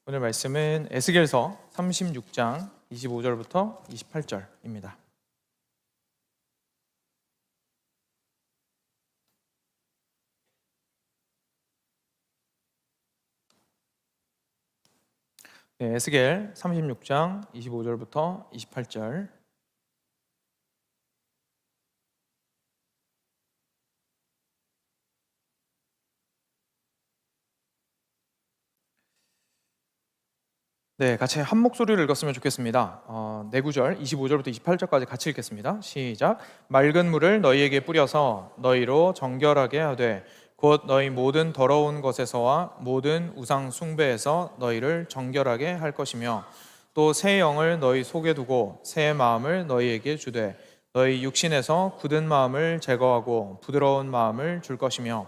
오늘 말씀은 에스겔서 36장 25절부터 28절입니다. 네, 에스겔 36장 25절부터 28절. 네, 같이 한 목소리를 읽었으면 좋겠습니다. 네 구절 25절부터 28절까지 같이 읽겠습니다. 시작. 맑은 물을 너희에게 뿌려서 너희로 정결하게 하되 곧 너희 모든 더러운 것에서와 모든 우상 숭배에서 너희를 정결하게 할 것이며 또 새 영을 너희 속에 두고 새 마음을 너희에게 주되 너희 육신에서 굳은 마음을 제거하고 부드러운 마음을 줄 것이며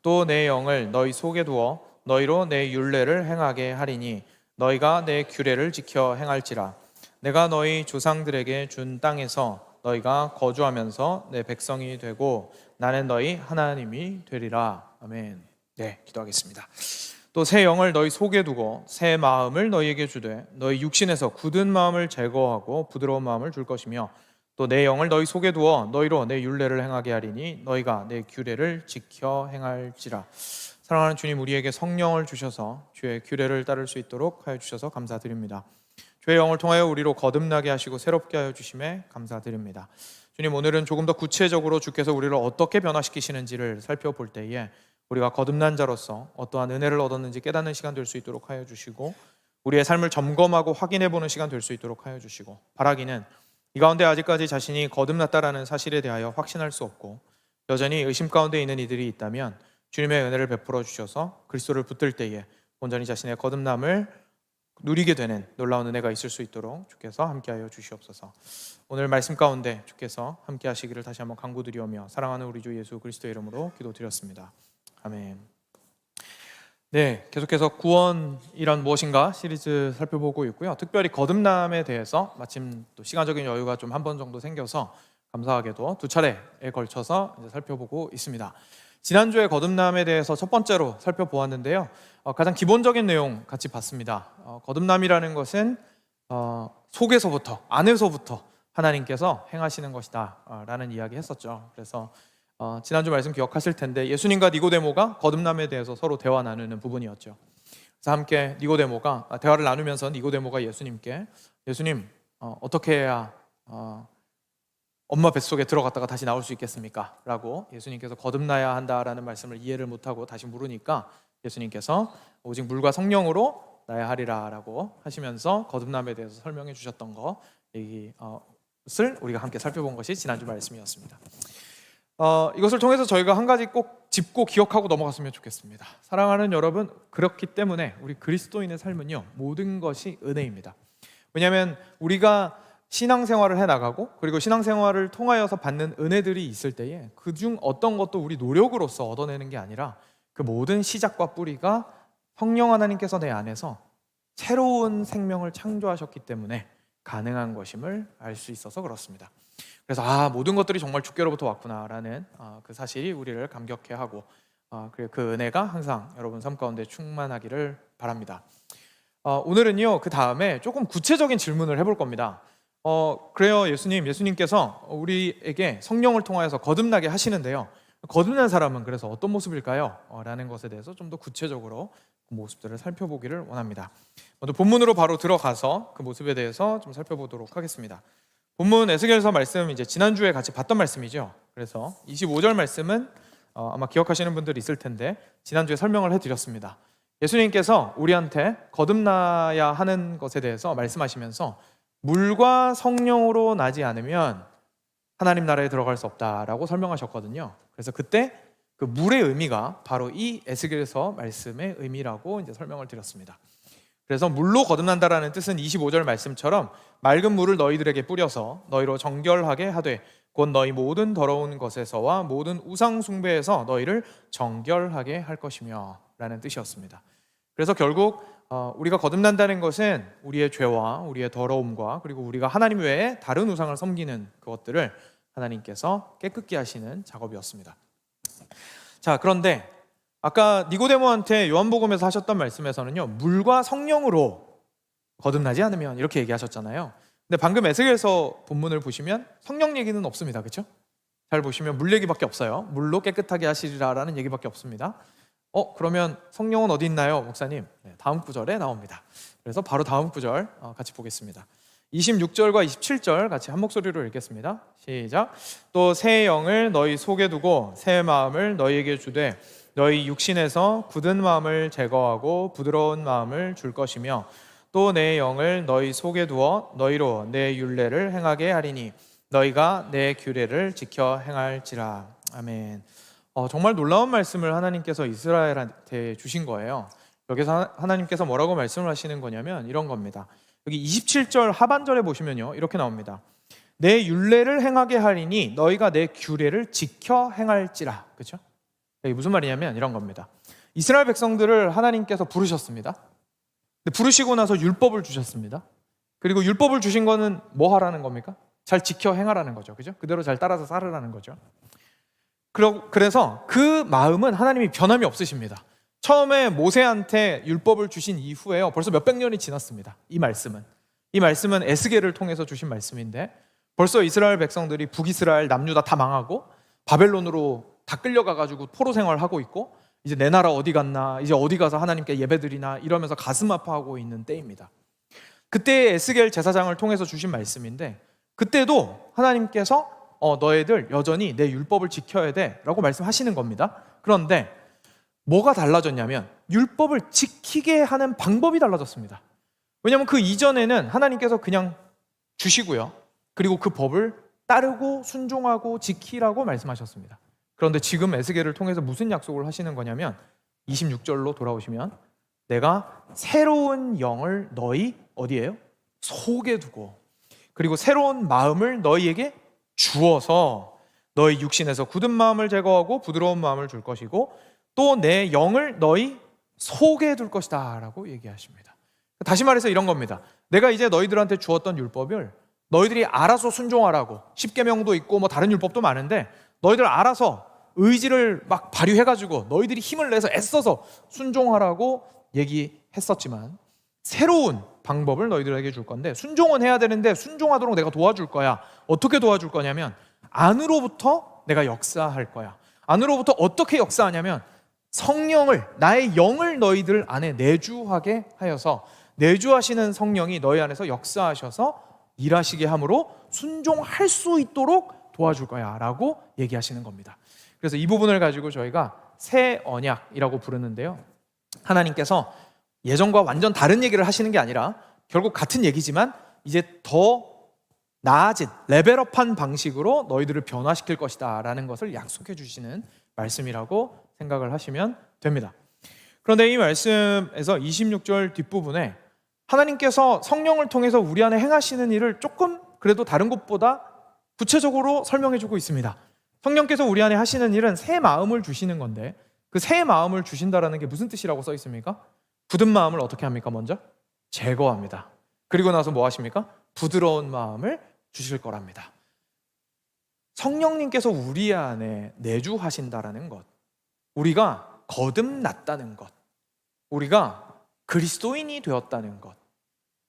또 내 영을 너희 속에 두어 너희로 내 율례를 행하게 하리니 너희가 내 규례를 지켜 행할지라. 내가 너희 조상들에게 준 땅에서 너희가 거주하면서 내 백성이 되고 나는 너희 하나님이 되리라. 아멘. 네, 기도하겠습니다. 또 새 영을 너희 속에 두고 새 마음을 너희에게 주되 너희 육신에서 굳은 마음을 제거하고 부드러운 마음을 줄 것이며 또 내 영을 너희 속에 두어 너희로 내 율례를 행하게 하리니 너희가 내 규례를 지켜 행할지라. 사랑하는 주님, 우리에게 성령을 주셔서 주의 규례를 따를 수 있도록 하여 주셔서 감사드립니다. 주의 영을 통하여 우리로 거듭나게 하시고 새롭게 하여 주심에 감사드립니다. 주님, 오늘은 조금 더 구체적으로 주께서 우리를 어떻게 변화시키시는지를 살펴볼 때에 우리가 거듭난 자로서 어떠한 은혜를 얻었는지 깨닫는 시간 될 수 있도록 하여 주시고 우리의 삶을 점검하고 확인해 보는 시간 될 수 있도록 하여 주시고, 바라기는 이 가운데 아직까지 자신이 거듭났다라는 사실에 대하여 확신할 수 없고 여전히 의심 가운데 있는 이들이 있다면 주님의 은혜를 베풀어 주셔서 그리스도를 붙들 때에 온전히 자신의 거듭남을 누리게 되는 놀라운 은혜가 있을 수 있도록 주께서 함께하여 주시옵소서. 오늘 말씀 가운데 주께서 함께 하시기를 다시 한번 간구드리오며 사랑하는 우리 주 예수 그리스도의 이름으로 기도드렸습니다. 아멘. 네, 계속해서 구원이란 무엇인가 시리즈 살펴보고 있고요. 특별히 거듭남에 대해서 마침 또 시간적인 여유가 좀 한 번 정도 생겨서 감사하게도 두 차례에 걸쳐서 이제 살펴보고 있습니다. 지난주에 거듭남에 대해서 첫 번째로 살펴보았는데요. 가장 기본적인 내용 같이 봤습니다. 거듭남이라는 것은 속에서부터, 안에서부터 하나님께서 행하시는 것이다 라는 이야기 했었죠. 그래서 지난주 말씀 기억하실 텐데 예수님과 니고데모가 거듭남에 대해서 서로 대화 나누는 부분이었죠. 그래서 함께 니고데모가 대화를 나누면서 니고데모가 예수님께 예수님, 어떻게 해야 엄마 뱃속에 들어갔다가 다시 나올 수 있겠습니까? 라고 예수님께서 거듭나야 한다라는 말씀을 이해를 못하고 다시 물으니까 예수님께서 오직 물과 성령으로 나야 하리라 라고 하시면서 거듭남에 대해서 설명해 주셨던 것을 우리가 함께 살펴본 것이 지난주 말씀이었습니다. 이것을 통해서 저희가 한 가지 꼭 짚고 기억하고 넘어갔으면 좋겠습니다. 사랑하는 여러분, 그렇기 때문에 우리 그리스도인의 삶은요, 모든 것이 은혜입니다. 왜냐하면 우리가 신앙생활을 해나가고 그리고 신앙생활을 통하여서 받는 은혜들이 있을 때에 그중 어떤 것도 우리 노력으로서 얻어내는 게 아니라 그 모든 시작과 뿌리가 성령 하나님께서 내 안에서 새로운 생명을 창조하셨기 때문에 가능한 것임을 알 수 있어서 그렇습니다. 그래서 모든 것들이 정말 주께로부터 왔구나라는 그 사실이 우리를 감격해 하고 그 은혜가 항상 여러분 삶 가운데 충만하기를 바랍니다. 오늘은요, 그 다음에 조금 구체적인 질문을 해볼 겁니다. 그래요, 예수님께서 우리에게 성령을 통하여서 거듭나게 하시는데요, 거듭난 사람은 그래서 어떤 모습일까요? 라는 것에 대해서 좀 더 구체적으로 그 모습들을 살펴보기를 원합니다. 먼저 본문으로 바로 들어가서 그 모습에 대해서 좀 살펴보도록 하겠습니다. 본문 에스겔서 말씀, 이제 지난주에 같이 봤던 말씀이죠. 그래서 25절 말씀은 아마 기억하시는 분들이 있을 텐데 지난주에 설명을 해드렸습니다. 예수님께서 우리한테 거듭나야 하는 것에 대해서 말씀하시면서 물과 성령으로 나지 않으면 하나님 나라에 들어갈 수 없다라고 설명하셨거든요. 그래서 그때 그 물의 의미가 바로 이 에스겔서 말씀의 의미라고 이제 설명을 드렸습니다. 그래서 물로 거듭난다라는 뜻은 25절 말씀처럼 맑은 물을 너희들에게 뿌려서 너희로 정결하게 하되 곧 너희 모든 더러운 것에서와 모든 우상 숭배에서 너희를 정결하게 할 것이며 라는 뜻이었습니다. 그래서 결국 우리가 거듭난다는 것은 우리의 죄와 우리의 더러움과 그리고 우리가 하나님 외에 다른 우상을 섬기는 그것들을 하나님께서 깨끗게 하시는 작업이었습니다. 자, 그런데 아까 니고데모한테 요한복음에서 하셨던 말씀에서는요, 물과 성령으로 거듭나지 않으면 이렇게 얘기하셨잖아요. 근데 방금 에스겔서 본문을 보시면 성령 얘기는 없습니다. 그렇죠? 잘 보시면 물 얘기밖에 없어요. 물로 깨끗하게 하시리라라는 얘기밖에 없습니다. 그러면 성령은 어디 있나요, 목사님? 네, 다음 구절에 나옵니다. 그래서 바로 다음 구절 같이 보겠습니다. 26절과 27절 같이 한 목소리로 읽겠습니다. 시작. 또 새 영을 너희 속에 두고 새 마음을 너희에게 주되 너희 육신에서 굳은 마음을 제거하고 부드러운 마음을 줄 것이며 또 내 영을 너희 속에 두어 너희로 내 율례를 행하게 하리니 너희가 내 규례를 지켜 행할지라. 아멘. 정말 놀라운 말씀을 하나님께서 이스라엘한테 주신 거예요. 여기서 하나님께서 뭐라고 말씀을 하시는 거냐면 이런 겁니다. 여기 27절 하반절에 보시면요, 이렇게 나옵니다. 내 율례를 행하게 하리니 너희가 내 규례를 지켜 행할지라. 그렇죠? 이게 무슨 말이냐면 이런 겁니다. 이스라엘 백성들을 하나님께서 부르셨습니다. 근데 부르시고 나서 율법을 주셨습니다. 그리고 율법을 주신 거는 뭐 하라는 겁니까? 잘 지켜 행하라는 거죠. 그죠? 그대로 잘 따라서 살으라는 거죠. 그래서 그 마음은 하나님이 변함이 없으십니다. 처음에 모세한테 율법을 주신 이후에요, 벌써 몇백 년이 지났습니다. 이 말씀은 에스겔을 통해서 주신 말씀인데 벌써 이스라엘 백성들이 북이스라엘 남유다 다 망하고 바벨론으로 다 끌려가가지고 포로 생활하고 있고 이제 내 나라 어디 갔나, 이제 어디 가서 하나님께 예배드리나 이러면서 가슴 아파하고 있는 때입니다. 그때 에스겔 제사장을 통해서 주신 말씀인데 그때도 하나님께서 너희들 여전히 내 율법을 지켜야 돼 라고 말씀하시는 겁니다. 그런데 뭐가 달라졌냐면 율법을 지키게 하는 방법이 달라졌습니다. 왜냐하면 그 이전에는 하나님께서 그냥 주시고요, 그리고 그 법을 따르고 순종하고 지키라고 말씀하셨습니다. 그런데 지금 에스겔을 통해서 무슨 약속을 하시는 거냐면 26절로 돌아오시면 내가 새로운 영을 너희 어디에요? 속에 두고 그리고 새로운 마음을 너희에게 주어서 너희 육신에서 굳은 마음을 제거하고 부드러운 마음을 줄 것이고 또 내 영을 너희 속에 둘 것이다 라고 얘기하십니다. 다시 말해서 이런 겁니다. 내가 이제 너희들한테 주었던 율법을 너희들이 알아서 순종하라고, 십계명도 있고 뭐 다른 율법도 많은데 너희들 알아서 의지를 막 발휘해가지고 너희들이 힘을 내서 애써서 순종하라고 얘기했었지만 새로운 방법을 너희들에게 줄 건데 순종은 해야 되는데 순종하도록 내가 도와줄 거야. 어떻게 도와줄 거냐면 안으로부터 내가 역사할 거야. 안으로부터 어떻게 역사하냐면 성령을, 나의 영을 너희들 안에 내주하게 하여서 내주하시는 성령이 너희 안에서 역사하셔서 일하시게 함으로 순종할 수 있도록 도와줄 거야 라고 얘기하시는 겁니다. 그래서 이 부분을 가지고 저희가 새 언약이라고 부르는데요, 하나님께서 예전과 완전 다른 얘기를 하시는 게 아니라 결국 같은 얘기지만 이제 더 나아진 레벨업한 방식으로 너희들을 변화시킬 것이다 라는 것을 약속해 주시는 말씀이라고 생각을 하시면 됩니다. 그런데 이 말씀에서 26절 뒷부분에 하나님께서 성령을 통해서 우리 안에 행하시는 일을 조금 그래도 다른 곳보다 구체적으로 설명해 주고 있습니다. 성령께서 우리 안에 하시는 일은 새 마음을 주시는 건데 그 새 마음을 주신다라는 게 무슨 뜻이라고 써 있습니까? 굳은 마음을 어떻게 합니까? 먼저 제거합니다. 그리고 나서 뭐 하십니까? 부드러운 마음을 주실 거랍니다. 성령님께서 우리 안에 내주하신다라는 것, 우리가 거듭났다는 것, 우리가 그리스도인이 되었다는 것,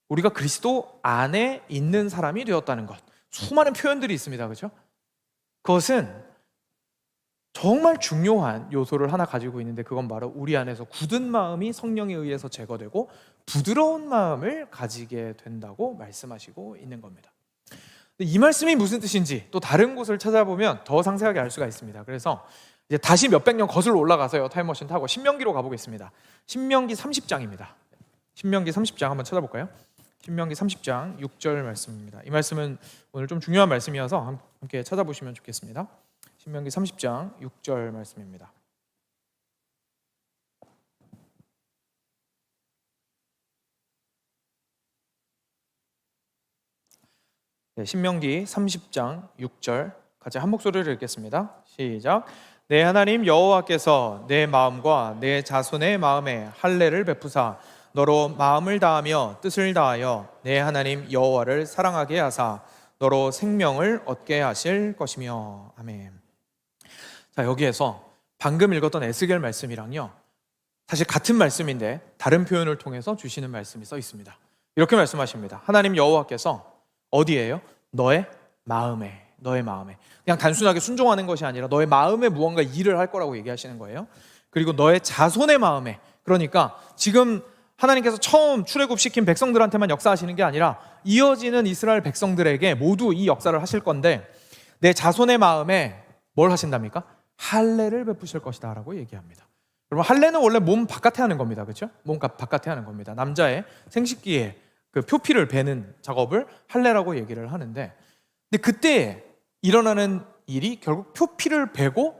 우리가 그리스도 안에 있는 사람이 되었다는 것, 수많은 표현들이 있습니다. 그렇죠? 그것은 정말 중요한 요소를 하나 가지고 있는데 그건 바로 우리 안에서 굳은 마음이 성령에 의해서 제거되고 부드러운 마음을 가지게 된다고 말씀하시고 있는 겁니다. 이 말씀이 무슨 뜻인지 또 다른 곳을 찾아보면 더 상세하게 알 수가 있습니다. 그래서 이제 다시 몇백 년 거슬러 올라가서요, 타임머신 타고 신명기로 가보겠습니다. 신명기 30장입니다. 신명기 30장 한번 찾아볼까요? 신명기 30장 6절 말씀입니다. 이 말씀은 오늘 좀 중요한 말씀이어서 함께 찾아보시면 좋겠습니다. 신명기 30장 6절 말씀입니다. 네, 신명기 30장 6절 같이 한 목소리를 읽겠습니다. 시작. 내 하나님 여호와께서 내 마음과 내 자손의 마음에 할례를 베푸사 너로 마음을 다하며 뜻을 다하여 내 하나님 여호와를 사랑하게 하사 너로 생명을 얻게 하실 것이며. 아멘. 자, 여기에서 방금 읽었던 에스겔 말씀이랑요, 사실 같은 말씀인데 다른 표현을 통해서 주시는 말씀이 써 있습니다. 이렇게 말씀하십니다. 하나님 여호와께서 어디에요? 너의 마음에, 너의 마음에. 그냥 단순하게 순종하는 것이 아니라 너의 마음에 무언가 일을 할 거라고 얘기하시는 거예요. 그리고 너의 자손의 마음에, 그러니까 지금 하나님께서 처음 출애굽시킨 백성들한테만 역사하시는 게 아니라 이어지는 이스라엘 백성들에게 모두 이 역사를 하실 건데, 내 자손의 마음에 뭘 하신답니까? 할례를 베푸실 것이다 라고 얘기합니다. 여러분, 할례는 원래 몸 바깥에 하는 겁니다. 그렇죠? 몸 바깥에 하는 겁니다. 남자의 생식기에 그 표피를 베는 작업을 할례라고 얘기를 하는데, 근데 그때 일어나는 일이 결국 표피를 베고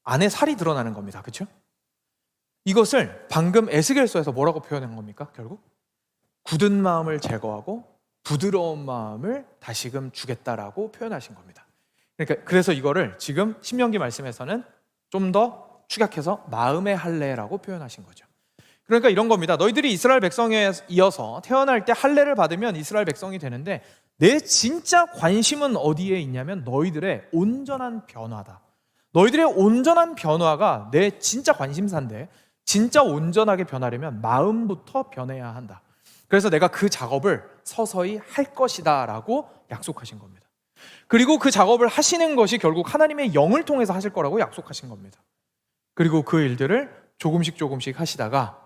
안에 살이 드러나는 겁니다. 그렇죠? 이것을 방금 에스겔서에서 뭐라고 표현한 겁니까? 결국 굳은 마음을 제거하고 부드러운 마음을 다시금 주겠다라고 표현하신 겁니다. 그러니까 그래서 이거를 지금 신명기 말씀에서는 좀 더 축약해서 마음의 할례라고 표현하신 거죠. 그러니까 이런 겁니다. 너희들이 이스라엘 백성에 이어서 태어날 때 할례를 받으면 이스라엘 백성이 되는데, 내 진짜 관심은 어디에 있냐면 너희들의 온전한 변화다. 너희들의 온전한 변화가 내 진짜 관심사인데, 진짜 온전하게 변하려면 마음부터 변해야 한다. 그래서 내가 그 작업을 서서히 할 것이다 라고 약속하신 겁니다. 그리고 그 작업을 하시는 것이 결국 하나님의 영을 통해서 하실 거라고 약속하신 겁니다. 그리고 그 일들을 조금씩 하시다가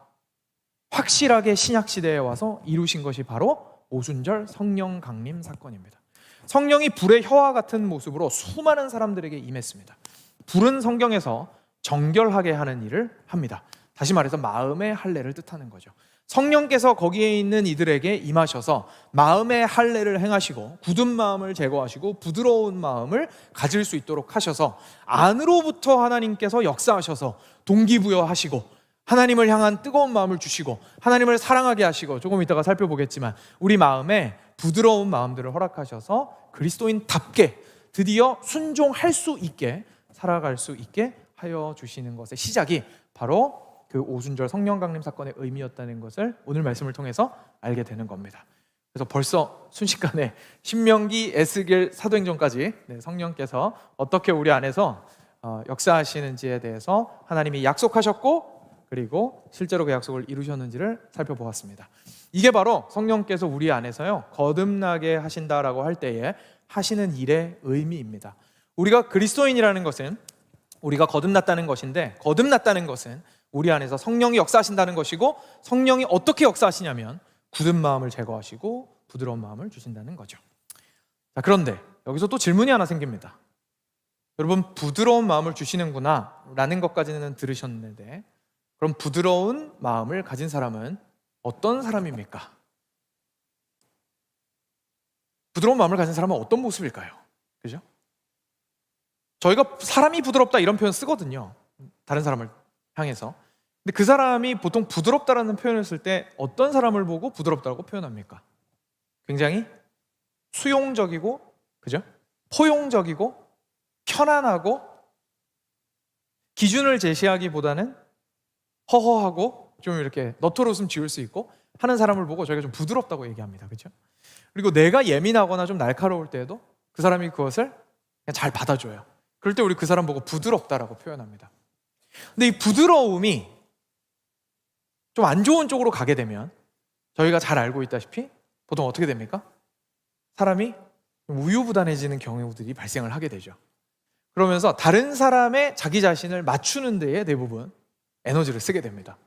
확실하게 신약시대에 와서 이루신 것이 바로 오순절 성령 강림 사건입니다. 성령이 불의 혀와 같은 모습으로 수많은 사람들에게 임했습니다. 불은 성경에서 정결하게 하는 일을 합니다. 다시 말해서 마음의 할례를 뜻하는 거죠. 성령께서 거기에 있는 이들에게 임하셔서 마음의 할례를 행하시고 굳은 마음을 제거하시고 부드러운 마음을 가질 수 있도록 하셔서 안으로부터 하나님께서 역사하셔서 동기부여하시고 하나님을 향한 뜨거운 마음을 주시고 하나님을 사랑하게 하시고, 조금 이따가 살펴보겠지만 우리 마음에 부드러운 마음들을 허락하셔서 그리스도인답게 드디어 순종할 수 있게 살아갈 수 있게 하여 주시는 것의 시작이 바로 그 오순절 성령 강림 사건의 의미였다는 것을 오늘 말씀을 통해서 알게 되는 겁니다. 그래서 벌써 순식간에 신명기, 에스겔, 사도행전까지 성령께서 어떻게 우리 안에서 역사하시는지에 대해서 하나님이 약속하셨고, 그리고 실제로 그 약속을 이루셨는지를 살펴보았습니다. 이게 바로 성령께서 우리 안에서요 거듭나게 하신다라고 할 때에 하시는 일의 의미입니다. 우리가 그리스도인이라는 것은 우리가 거듭났다는 것인데, 거듭났다는 것은 우리 안에서 성령이 역사하신다는 것이고, 성령이 어떻게 역사하시냐면 굳은 마음을 제거하시고 부드러운 마음을 주신다는 거죠. 자, 그런데 여기서 또 질문이 하나 생깁니다. 여러분, 부드러운 마음을 주시는구나 라는 것까지는 들으셨는데, 그럼 부드러운 마음을 가진 사람은 어떤 사람입니까? 부드러운 마음을 가진 사람은 어떤 모습일까요? 그죠? 저희가 사람이 부드럽다 이런 표현 쓰거든요, 다른 사람을 향해서. 근데 그 사람이 보통 부드럽다라는 표현을 쓸 때 어떤 사람을 보고 부드럽다고 표현합니까? 굉장히 수용적이고, 그죠? 포용적이고 편안하고, 기준을 제시하기보다는 허허하고 좀 이렇게 너털웃음 지을 수 있고 하는 사람을 보고 저희가 좀 부드럽다고 얘기합니다. 그렇죠? 그리고 내가 예민하거나 좀 날카로울 때에도 그 사람이 그것을 그냥 잘 받아줘요. 그럴 때 우리 그 사람 보고 부드럽다라고 표현합니다. 근데 이 부드러움이 좀 안 좋은 쪽으로 가게 되면 저희가 잘 알고 있다시피 보통 어떻게 됩니까? 사람이 우유부단해지는 경우들이 발생을 하게 되죠. 그러면서 다른 사람의 자기 자신을 맞추는 데에 대부분 에너지를 쓰게 됩니다.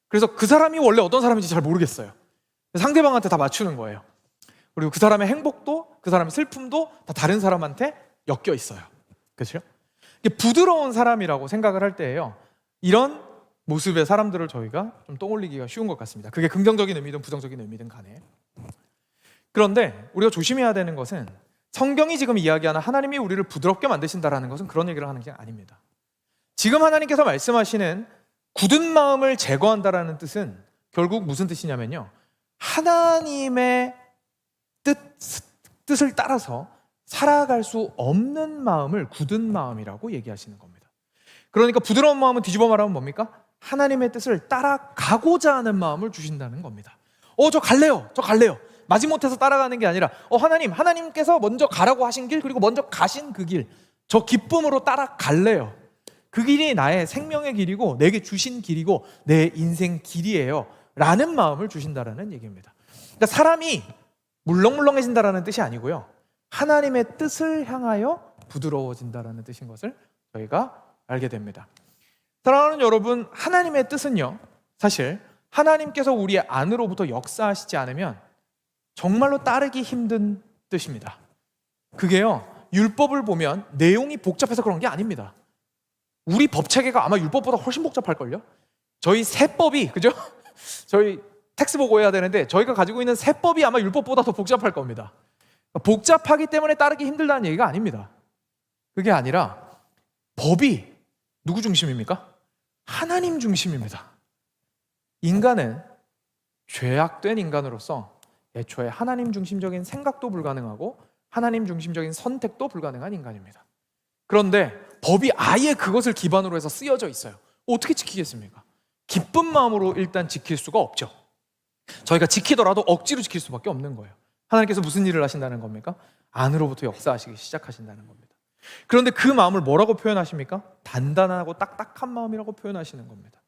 그래서 그 사람이 원래 어떤 사람인지 잘 모르겠어요. 상대방한테 다 맞추는 거예요. 그리고 그 사람의 행복도 그 사람의 슬픔도 다 다른 사람한테 엮여 있어요. 그렇죠? 부드러운 사람이라고 생각을 할 때예요, 이런 모습의 사람들을 저희가 좀 떠올리기가 쉬운 것 같습니다. 그게 긍정적인 의미든 부정적인 의미든 간에. 그런데 우리가 조심해야 되는 것은, 성경이 지금 이야기하는 하나님이 우리를 부드럽게 만드신다라는 것은 그런 얘기를 하는 게 아닙니다. 지금 하나님께서 말씀하시는 굳은 마음을 제거한다라는 뜻은 결국 무슨 뜻이냐면요, 하나님의 뜻을 따라서 살아갈 수 없는 마음을 굳은 마음이라고 얘기하시는 겁니다. 그러니까 부드러운 마음은 뒤집어 말하면 뭡니까? 하나님의 뜻을 따라가고자 하는 마음을 주신다는 겁니다. 저 갈래요. 마지못해서 따라가는 게 아니라 하나님께서 먼저 가라고 하신 길, 그리고 먼저 가신 그 길, 저 기쁨으로 따라갈래요. 그 길이 나의 생명의 길이고 내게 주신 길이고 내 인생 길이에요 라는 마음을 주신다라는 얘기입니다. 그러니까 사람이 물렁물렁해진다라는 뜻이 아니고요, 하나님의 뜻을 향하여 부드러워진다라는 뜻인 것을 저희가 알게 됩니다. 사랑하는 여러분, 하나님의 뜻은요, 사실 하나님께서 우리 안으로부터 역사하시지 않으면 정말로 따르기 힘든 뜻입니다. 그게요, 율법을 보면 내용이 복잡해서 그런 게 아닙니다. 우리 법 체계가 아마 율법보다 훨씬 복잡할걸요? 저희 세법이, 그죠? 저희 텍스 보고 해야 되는데 저희가 가지고 있는 세법이 아마 율법보다 더 복잡할 겁니다. 복잡하기 때문에 따르기 힘들다는 얘기가 아닙니다. 그게 아니라 법이 누구 중심입니까? 하나님 중심입니다. 인간은 죄악된 인간으로서 애초에 하나님 중심적인 생각도 불가능하고 하나님 중심적인 선택도 불가능한 인간입니다. 그런데 법이 아예 그것을 기반으로 해서 쓰여져 있어요. 어떻게 지키겠습니까? 기쁜 마음으로 일단 지킬 수가 없죠. 저희가 지키더라도 억지로 지킬 수밖에 없는 거예요. 하나님께서 무슨 일을 하신다는 겁니까? 안으로부터 역사하시기 시작하신다는 겁니다. 그런데 그 마음을 뭐라고 표현하십니까? 단단하고 딱딱한 마음이라고 표현하시는 겁니다.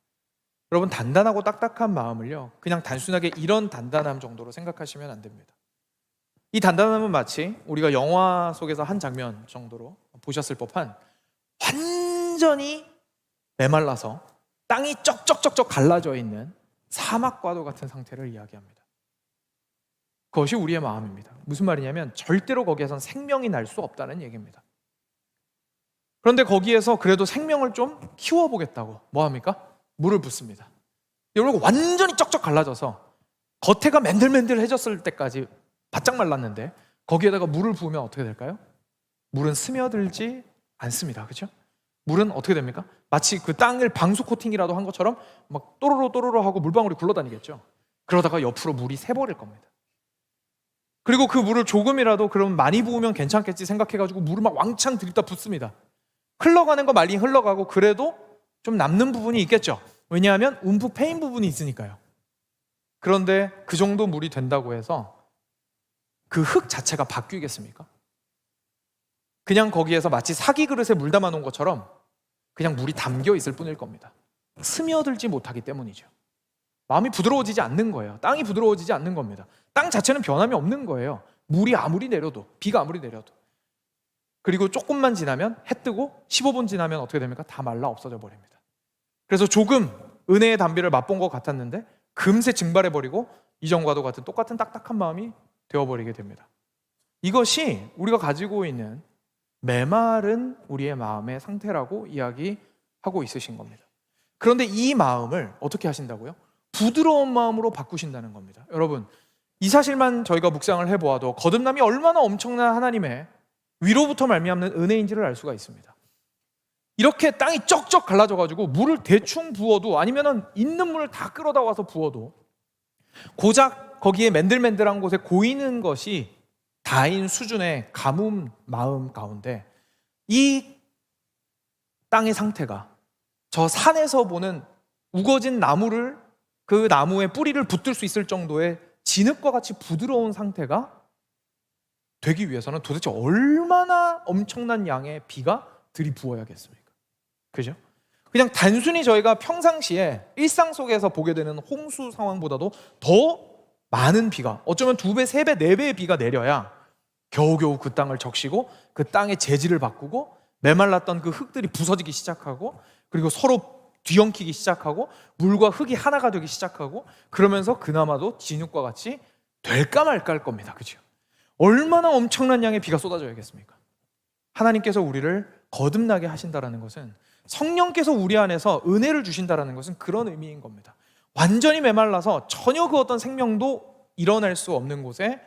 여러분, 단단하고 딱딱한 마음을요, 그냥 단순하게 이런 단단함 정도로 생각하시면 안 됩니다. 이 단단함은 마치 우리가 영화 속에서 한 장면 정도로 보셨을 법한 완전히 메말라서 땅이 쩍쩍쩍쩍 갈라져 있는 사막과도 같은 상태를 이야기합니다. 그것이 우리의 마음입니다. 무슨 말이냐면 절대로 거기에선 생명이 날 수 없다는 얘기입니다. 그런데 거기에서 그래도 생명을 좀 키워보겠다고 뭐 합니까? 물을 붓습니다. 여러분, 완전히 쩍쩍 갈라져서 겉에가 맨들맨들해졌을 때까지 바짝 말랐는데 거기에다가 물을 부으면 어떻게 될까요? 물은 스며들지 않습니다. 그렇죠? 물은 어떻게 됩니까? 마치 그 땅을 방수 코팅이라도 한 것처럼 막 또로로 또로로 하고 물방울이 굴러다니겠죠. 그러다가 옆으로 물이 새버릴 겁니다. 그리고 그 물을 조금이라도 그럼 많이 부으면 괜찮겠지 생각해가지고 물을 막 왕창 들이다 붓습니다. 흘러가는 거 말린 흘러가고 그래도 좀 남는 부분이 있겠죠. 왜냐하면 움푹 패인 부분이 있으니까요. 그런데 그 정도 물이 된다고 해서 그 흙 자체가 바뀌겠습니까? 그냥 거기에서 마치 사기 그릇에 물 담아 놓은 것처럼 그냥 물이 담겨 있을 뿐일 겁니다. 스며들지 못하기 때문이죠. 마음이 부드러워지지 않는 거예요. 땅이 부드러워지지 않는 겁니다. 땅 자체는 변함이 없는 거예요. 물이 아무리 내려도, 비가 아무리 내려도. 그리고 조금만 지나면 해 뜨고 15분 지나면 어떻게 됩니까? 다 말라 없어져 버립니다. 그래서 조금 은혜의 단비를 맛본 것 같았는데 금세 증발해버리고 이전과도 같은 똑같은 딱딱한 마음이 되어버리게 됩니다. 이것이 우리가 가지고 있는 메마른 우리의 마음의 상태라고 이야기하고 있으신 겁니다. 그런데 이 마음을 어떻게 하신다고요? 부드러운 마음으로 바꾸신다는 겁니다. 여러분, 이 사실만 저희가 묵상을 해보아도 거듭남이 얼마나 엄청난 하나님의 위로부터 말미암는 은혜인지를 알 수가 있습니다. 이렇게 땅이 쩍쩍 갈라져가지고 물을 대충 부어도, 아니면 있는 물을 다 끌어다 와서 부어도 고작 거기에 맨들맨들한 곳에 고이는 것이 다인 수준의 가뭄 마음 가운데 이 땅의 상태가 저 산에서 보는 우거진 나무를, 그 나무의 뿌리를 붙들 수 있을 정도의 진흙과 같이 부드러운 상태가 되기 위해서는 도대체 얼마나 엄청난 양의 비가 들이부어야겠습니까? 그죠? 그냥 단순히 저희가 평상시에 일상 속에서 보게 되는 홍수 상황보다도 더 많은 비가, 어쩌면 2배, 3배, 4배의 비가 내려야 겨우겨우 그 땅을 적시고 그 땅의 재질을 바꾸고 메말랐던 그 흙들이 부서지기 시작하고 그리고 서로 뒤엉키기 시작하고 물과 흙이 하나가 되기 시작하고 그러면서 그나마도 진흙과 같이 될까 말까 할 겁니다. 그죠? 얼마나 엄청난 양의 비가 쏟아져야겠습니까? 하나님께서 우리를 거듭나게 하신다는 것은, 성령께서 우리 안에서 은혜를 주신다는 것은 그런 의미인 겁니다. 완전히 메말라서 전혀 그 어떤 생명도 일어날 수 없는 곳에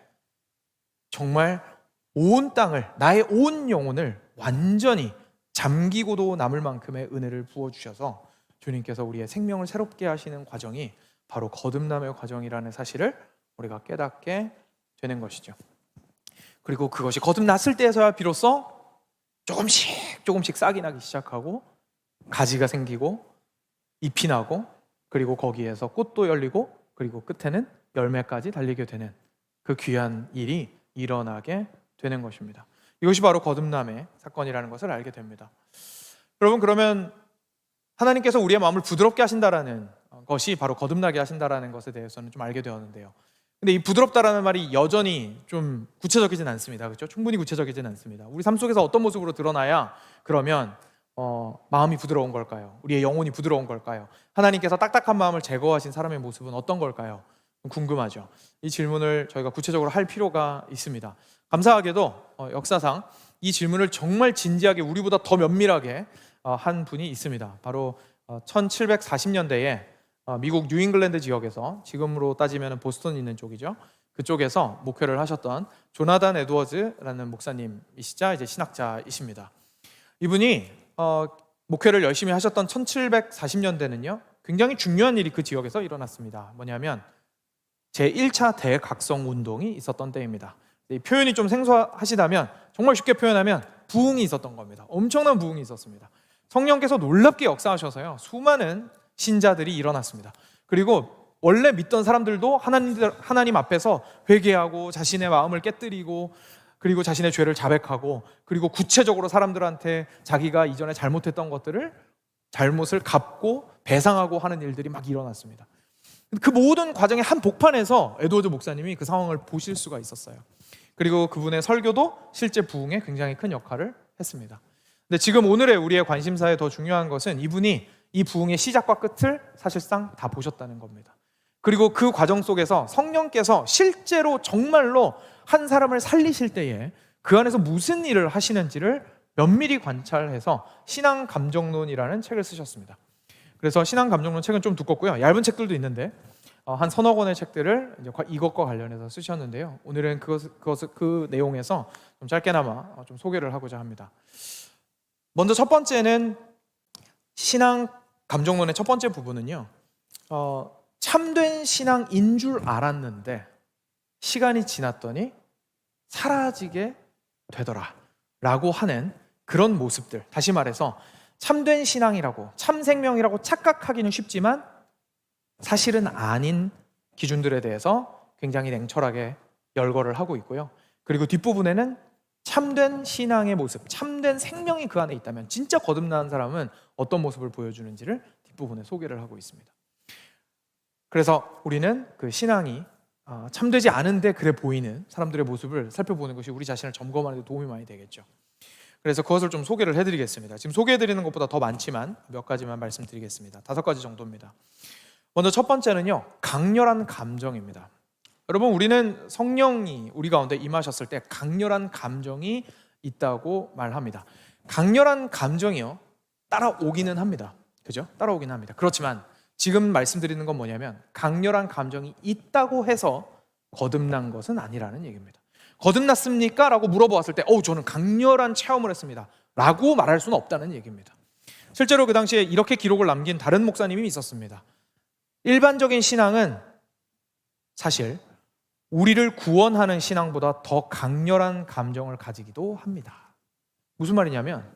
정말 온 땅을, 나의 온 영혼을 완전히 잠기고도 남을 만큼의 은혜를 부어주셔서 주님께서 우리의 생명을 새롭게 하시는 과정이 바로 거듭남의 과정이라는 사실을 우리가 깨닫게 되는 것이죠. 그리고 그것이 거듭났을 때에서야 비로소 조금씩 싹이 나기 시작하고 가지가 생기고 잎이 나고 그리고 거기에서 꽃도 열리고 그리고 끝에는 열매까지 달리게 되는 그 귀한 일이 일어나게 되는 것입니다. 이것이 바로 거듭남의 사건이라는 것을 알게 됩니다. 여러분, 그러면 하나님께서 우리의 마음을 부드럽게 하신다라는 것이 바로 거듭나게 하신다라는 것에 대해서는 좀 알게 되었는데요. 근데 이 부드럽다라는 말이 여전히 좀 구체적이진 않습니다. 그렇죠? 충분히 구체적이진 않습니다. 우리 삶 속에서 어떤 모습으로 드러나야 그러면 마음이 부드러운 걸까요? 우리의 영혼이 부드러운 걸까요? 하나님께서 딱딱한 마음을 제거하신 사람의 모습은 어떤 걸까요? 궁금하죠. 이 질문을 저희가 구체적으로 할 필요가 있습니다. 감사하게도 역사상 이 질문을 정말 진지하게 우리보다 더 면밀하게 한 분이 있습니다. 바로 1740년대에 미국 뉴잉글랜드 지역에서, 지금으로 따지면 보스턴 있는 쪽이죠, 그쪽에서 목회를 하셨던 조나단 에드워즈라는 목사님이시자 이제 신학자이십니다. 이분이 목회를 열심히 하셨던 1740년대는요 굉장히 중요한 일이 그 지역에서 일어났습니다. 뭐냐면 제1차 대각성 운동이 있었던 때입니다. 이 표현이 좀 생소하시다면 정말 쉽게 표현하면 부흥이 있었던 겁니다. 엄청난 부흥이 있었습니다. 성령께서 놀랍게 역사하셔서요 수많은 신자들이 일어났습니다. 그리고 원래 믿던 사람들도 하나님 앞에서 회개하고 자신의 마음을 깨뜨리고 그리고 자신의 죄를 자백하고 그리고 구체적으로 사람들한테 자기가 이전에 잘못했던 잘못을 갚고 배상하고 하는 일들이 막 일어났습니다. 그 모든 과정의 한 복판에서 에드워드 목사님이 그 상황을 보실 수가 있었어요. 그리고 그분의 설교도 실제 부흥에 굉장히 큰 역할을 했습니다. 근데 지금 오늘의 우리의 관심사에 더 중요한 것은 이분이 이 부흥의 시작과 끝을 사실상 다 보셨다는 겁니다. 그리고 그 과정 속에서 성령께서 실제로 정말로 한 사람을 살리실 때에 그 안에서 무슨 일을 하시는지를 면밀히 관찰해서 신앙감정론이라는 책을 쓰셨습니다. 그래서 신앙감정론 책은 좀 두껍고요, 얇은 책들도 있는데 한 서너 권의 책들을 이것과 관련해서 쓰셨는데요. 오늘은 그 내용에서 좀 짧게나마 좀 소개를 하고자 합니다. 먼저 첫 번째는 신앙 감정론의 첫 번째 부분은요, 참된 신앙인 줄 알았는데 시간이 지났더니 사라지게 되더라 라고 하는 그런 모습들, 다시 말해서 참된 신앙이라고 참 생명이라고 착각하기는 쉽지만 사실은 아닌 기준들에 대해서 굉장히 냉철하게 열거를 하고 있고요. 그리고 뒷부분에는 참된 신앙의 모습, 참된 생명이 그 안에 있다면 진짜 거듭난 사람은 어떤 모습을 보여주는지를 뒷부분에 소개를 하고 있습니다. 그래서 우리는 그 신앙이 참되지 않은데 그래 보이는 사람들의 모습을 살펴보는 것이 우리 자신을 점검하는 데 도움이 많이 되겠죠. 그래서 그것을 좀 소개를 해드리겠습니다. 지금 소개해드리는 것보다 더 많지만 몇 가지만 말씀드리겠습니다. 5가지 정도입니다. 먼저 첫 번째는요, 강렬한 감정입니다. 여러분, 우리는 성령이 우리 가운데 임하셨을 때 강렬한 감정이 있다고 말합니다. 강렬한 감정이요, 따라오기는 합니다. 그죠? 따라오기는 합니다. 그렇지만 지금 말씀드리는 건 뭐냐면 강렬한 감정이 있다고 해서 거듭난 것은 아니라는 얘기입니다. 거듭났습니까? 라고 물어보았을 때 저는 강렬한 체험을 했습니다 라고 말할 수는 없다는 얘기입니다. 실제로 그 당시에 이렇게 기록을 남긴 다른 목사님이 있었습니다. 일반적인 신앙은 사실 우리를 구원하는 신앙보다 더 강렬한 감정을 가지기도 합니다. 무슨 말이냐면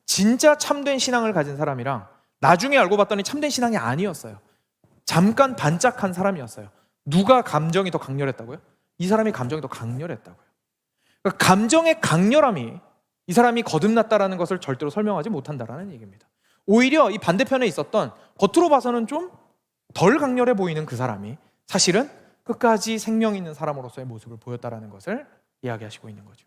진짜 참된 신앙을 가진 사람이랑 나중에 알고 봤더니 참된 신앙이 아니었어요. 잠깐 반짝한 사람이었어요. 누가 감정이 더 강렬했다고요? 이 사람이 감정이 더 강렬했다고요. 그러니까 감정의 강렬함이 이 사람이 거듭났다라는 것을 절대로 설명하지 못한다라는 얘기입니다. 오히려 이 반대편에 있었던 겉으로 봐서는 좀 덜 강렬해 보이는 그 사람이 사실은 끝까지 생명 있는 사람으로서의 모습을 보였다라는 것을 이야기하시고 있는 거죠.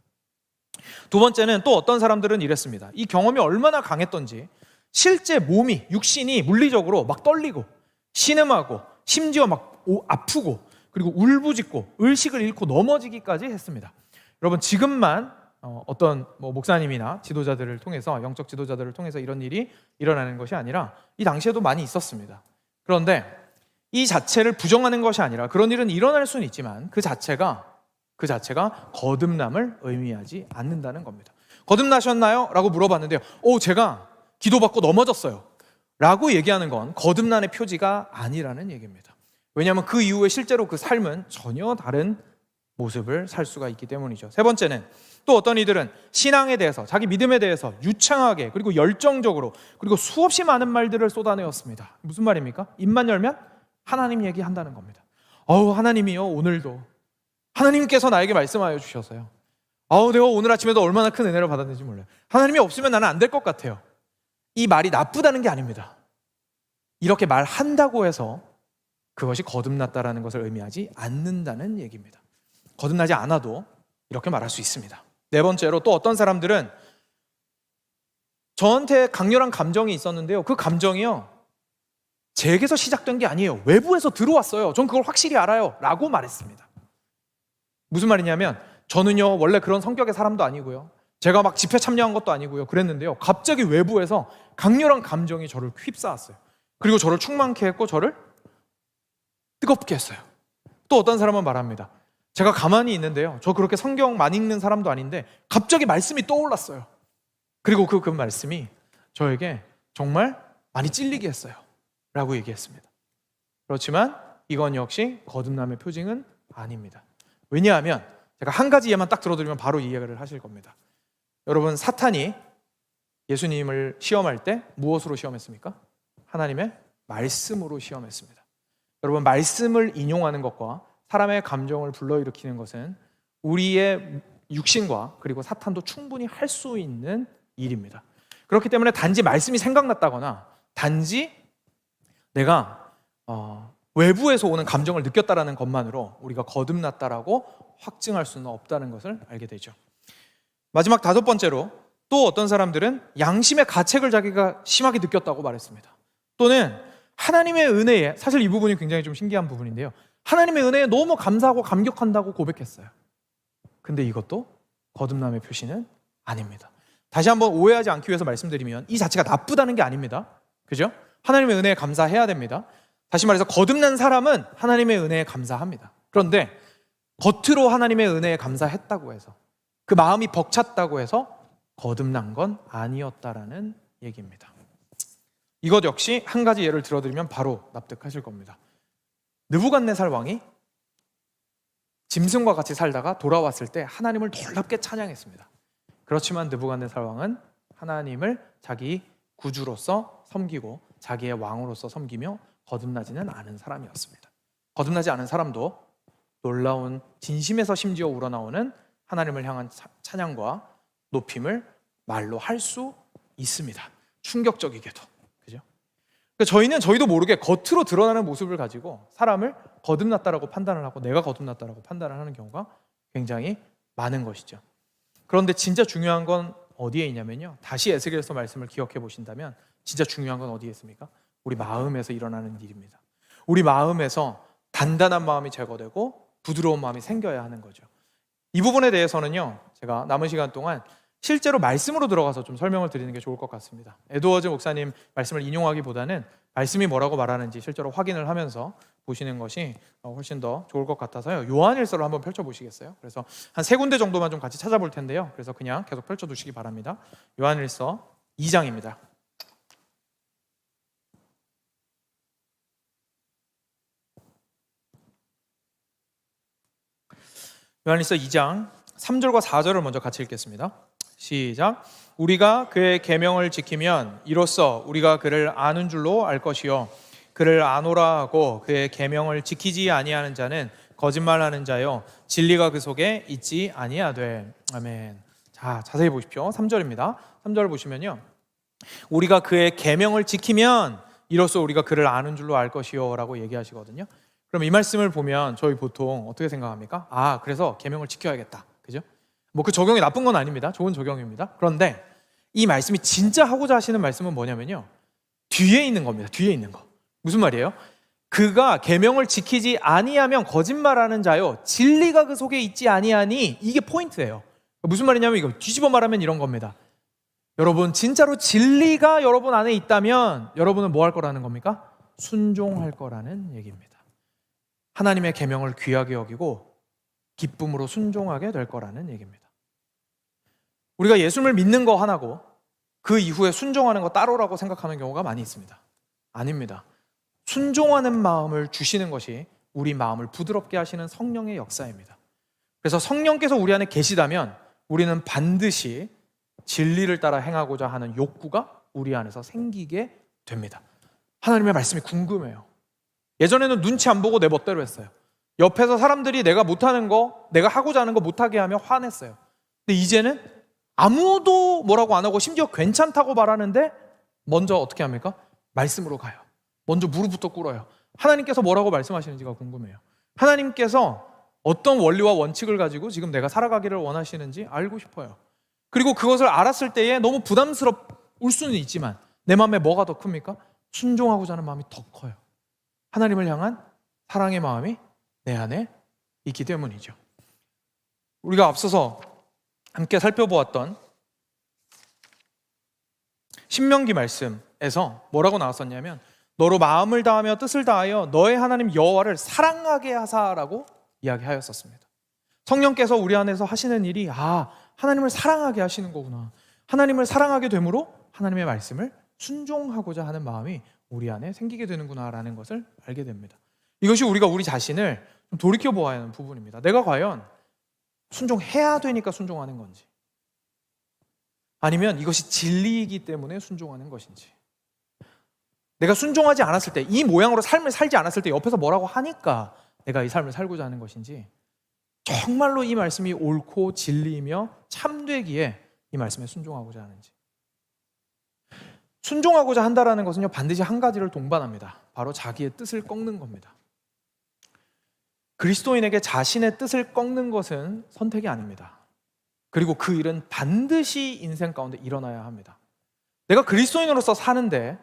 두 번째는 또 어떤 사람들은 이랬습니다. 이 경험이 얼마나 강했던지 실제 몸이, 육신이 물리적으로 막 떨리고 신음하고 심지어 막 아프고 그리고 울부짖고 의식을 잃고 넘어지기까지 했습니다. 여러분, 지금만 어떤 목사님이나 지도자들을 통해서, 영적 지도자들을 통해서 이런 일이 일어나는 것이 아니라 이 당시에도 많이 있었습니다. 그런데 이 자체를 부정하는 것이 아니라 그런 일은 일어날 수는 있지만 그 자체가 거듭남을 의미하지 않는다는 겁니다. 거듭나셨나요? 라고 물어봤는데요, 제가 기도받고 넘어졌어요 라고 얘기하는 건 거듭남의 표지가 아니라는 얘기입니다. 왜냐하면 그 이후에 실제로 그 삶은 전혀 다른 모습을 살 수가 있기 때문이죠. 세 번째는 또 어떤 이들은 신앙에 대해서, 자기 믿음에 대해서 유창하게 그리고 열정적으로 그리고 수없이 많은 말들을 쏟아내었습니다. 무슨 말입니까? 입만 열면 하나님 얘기한다는 겁니다. 하나님이요, 오늘도 하나님께서 나에게 말씀하여 주셔서요, 내가 오늘 아침에도 얼마나 큰 은혜를 받았는지 몰라요. 하나님이 없으면 나는 안 될 것 같아요. 이 말이 나쁘다는 게 아닙니다. 이렇게 말한다고 해서 그것이 거듭났다라는 것을 의미하지 않는다는 얘기입니다. 거듭나지 않아도 이렇게 말할 수 있습니다. 네 번째로, 또 어떤 사람들은 저한테 강렬한 감정이 있었는데요, 그 감정이요 제게서 시작된 게 아니에요, 외부에서 들어왔어요, 전 그걸 확실히 알아요 라고 말했습니다. 무슨 말이냐면, 저는요 원래 그런 성격의 사람도 아니고요, 제가 막 집회 참여한 것도 아니고요, 그랬는데요 갑자기 외부에서 강렬한 감정이 저를 휩싸았어요. 그리고 저를 충만케 했고 저를 뜨겁게 했어요. 또 어떤 사람은 말합니다. 제가 가만히 있는데요, 저 그렇게 성경 많이 읽는 사람도 아닌데 갑자기 말씀이 떠올랐어요. 그리고 그 말씀이 저에게 정말 많이 찔리게 했어요 라고 얘기했습니다. 그렇지만 이건 역시 거듭남의 표징은 아닙니다. 왜냐하면 제가 한 가지 예만 딱 들어드리면 바로 이해를 하실 겁니다. 여러분, 사탄이 예수님을 시험할 때 무엇으로 시험했습니까? 하나님의 말씀으로 시험했습니다. 여러분, 말씀을 인용하는 것과 사람의 감정을 불러일으키는 것은 우리의 육신과 그리고 사탄도 충분히 할 수 있는 일입니다. 그렇기 때문에 단지 말씀이 생각났다거나 단지 내가 외부에서 오는 감정을 느꼈다라는 것만으로 우리가 거듭났다라고 확증할 수는 없다는 것을 알게 되죠. 마지막 다섯 번째로, 또 어떤 사람들은 양심의 가책을 자기가 심하게 느꼈다고 말했습니다. 또는 하나님의 은혜에, 사실 이 부분이 굉장히 좀 신기한 부분인데요, 하나님의 은혜에 너무 감사하고 감격한다고 고백했어요. 근데 이것도 거듭남의 표시는 아닙니다. 다시 한번 오해하지 않기 위해서 말씀드리면, 이 자체가 나쁘다는 게 아닙니다. 그죠? 하나님의 은혜에 감사해야 됩니다. 다시 말해서 거듭난 사람은 하나님의 은혜에 감사합니다. 그런데 겉으로 하나님의 은혜에 감사했다고 해서, 그 마음이 벅찼다고 해서 거듭난 건 아니었다라는 얘기입니다. 이것 역시 한 가지 예를 들어드리면 바로 납득하실 겁니다. 느부갓네살 왕이 짐승과 같이 살다가 돌아왔을 때 하나님을 놀랍게 찬양했습니다. 그렇지만 느부갓네살 왕은 하나님을 자기 구주로서 섬기고 자기의 왕으로서 섬기며 거듭나지는 않은 사람이었습니다. 거듭나지 않은 사람도 놀라운 진심에서 심지어 우러나오는 하나님을 향한 찬양과 높임을 말로 할 수 있습니다. 충격적이게도. 그죠? 그러니까 저희도 모르게 겉으로 드러나는 모습을 가지고 사람을 거듭났다라고 판단을 하고 내가 거듭났다라고 판단을 하는 경우가 굉장히 많은 것이죠. 그런데 진짜 중요한 건 어디에 있냐면요, 다시 에스겔서 말씀을 기억해 보신다면 진짜 중요한 건 어디에 있습니까? 우리 마음에서 일어나는 일입니다. 우리 마음에서 단단한 마음이 제거되고 부드러운 마음이 생겨야 하는 거죠. 이 부분에 대해서는요, 제가 남은 시간 동안 실제로 말씀으로 들어가서 좀 설명을 드리는 게 좋을 것 같습니다. 에드워즈 목사님 말씀을 인용하기보다는 말씀이 뭐라고 말하는지 실제로 확인을 하면서 보시는 것이 훨씬 더 좋을 것 같아서요, 요한일서를 한번 펼쳐보시겠어요? 그래서 한 세 군데 정도만 좀 같이 찾아볼 텐데요, 그래서 그냥 계속 펼쳐두시기 바랍니다. 요한일서 2장입니다. 요한일서 2장 3절과 4절을 먼저 같이 읽겠습니다. 시작. 우리가 그의 계명을 지키면 이로써 우리가 그를 아는 줄로 알 것이요 그를 아노라 하고 그의 계명을 지키지 아니하는 자는 거짓말하는 자요 진리가 그 속에 있지 아니하되. 아멘. 자, 자세히 보십시오. 3절입니다. 3절을 보시면요, 우리가 그의 계명을 지키면 이로써 우리가 그를 아는 줄로 알 것이요 라고 얘기하시거든요. 그럼 이 말씀을 보면 저희 보통 어떻게 생각합니까? 아, 그래서 계명을 지켜야겠다. 그죠? 뭐 그 적용이 나쁜 건 아닙니다. 좋은 적용입니다. 그런데 이 말씀이 진짜 하고자 하시는 말씀은 뭐냐면요, 뒤에 있는 겁니다. 뒤에 있는 거. 무슨 말이에요? 그가 계명을 지키지 아니하면 거짓말하는 자요 진리가 그 속에 있지 아니하니. 이게 포인트예요. 무슨 말이냐면 이거 뒤집어 말하면 이런 겁니다. 여러분, 진짜로 진리가 여러분 안에 있다면 여러분은 뭐 할 거라는 겁니까? 순종할 거라는 얘기입니다. 하나님의 계명을 귀하게 여기고 기쁨으로 순종하게 될 거라는 얘기입니다. 우리가 예수님을 믿는 거 하나고 그 이후에 순종하는 거 따로라고 생각하는 경우가 많이 있습니다. 아닙니다. 순종하는 마음을 주시는 것이 우리 마음을 부드럽게 하시는 성령의 역사입니다. 그래서 성령께서 우리 안에 계시다면 우리는 반드시 진리를 따라 행하고자 하는 욕구가 우리 안에서 생기게 됩니다. 하나님의 말씀이 궁금해요. 예전에는 눈치 안 보고 내 멋대로 했어요. 옆에서 사람들이 내가 못하는 거, 내가 하고자 하는 거 못하게 하면 화냈어요. 근데 이제는 아무도 뭐라고 안 하고 심지어 괜찮다고 말하는데 먼저 어떻게 합니까? 말씀으로 가요. 먼저 무릎부터 꿇어요. 하나님께서 뭐라고 말씀하시는지가 궁금해요. 하나님께서 어떤 원리와 원칙을 가지고 지금 내가 살아가기를 원하시는지 알고 싶어요. 그리고 그것을 알았을 때에 너무 부담스러울 수는 있지만 내 마음에 뭐가 더 큽니까? 순종하고자 하는 마음이 더 커요. 하나님을 향한 사랑의 마음이 내 안에 있기 때문이죠. 우리가 앞서서 함께 살펴보았던 신명기 말씀에서 뭐라고 나왔었냐면 너로 마음을 다하며 뜻을 다하여 너의 하나님 여호와를 사랑하게 하사라고 이야기하였었습니다. 성령께서 우리 안에서 하시는 일이 하나님을 사랑하게 하시는 거구나. 하나님을 사랑하게 되므로 하나님의 말씀을 순종하고자 하는 마음이 우리 안에 생기게 되는구나라는 것을 알게 됩니다. 이것이 우리가 우리 자신을 좀 돌이켜보아야 하는 부분입니다. 내가 과연 순종해야 되니까 순종하는 건지, 아니면 이것이 진리이기 때문에 순종하는 것인지, 내가 순종하지 않았을 때, 이 모양으로 삶을 살지 않았을 때 옆에서 뭐라고 하니까 내가 이 삶을 살고자 하는 것인지, 정말로 이 말씀이 옳고 진리이며 참되기에 이 말씀에 순종하고자 하는지. 순종하고자 한다는 것은요, 반드시 한 가지를 동반합니다. 바로 자기의 뜻을 꺾는 겁니다. 그리스도인에게 자신의 뜻을 꺾는 것은 선택이 아닙니다. 그리고 그 일은 반드시 인생 가운데 일어나야 합니다. 내가 그리스도인으로서 사는데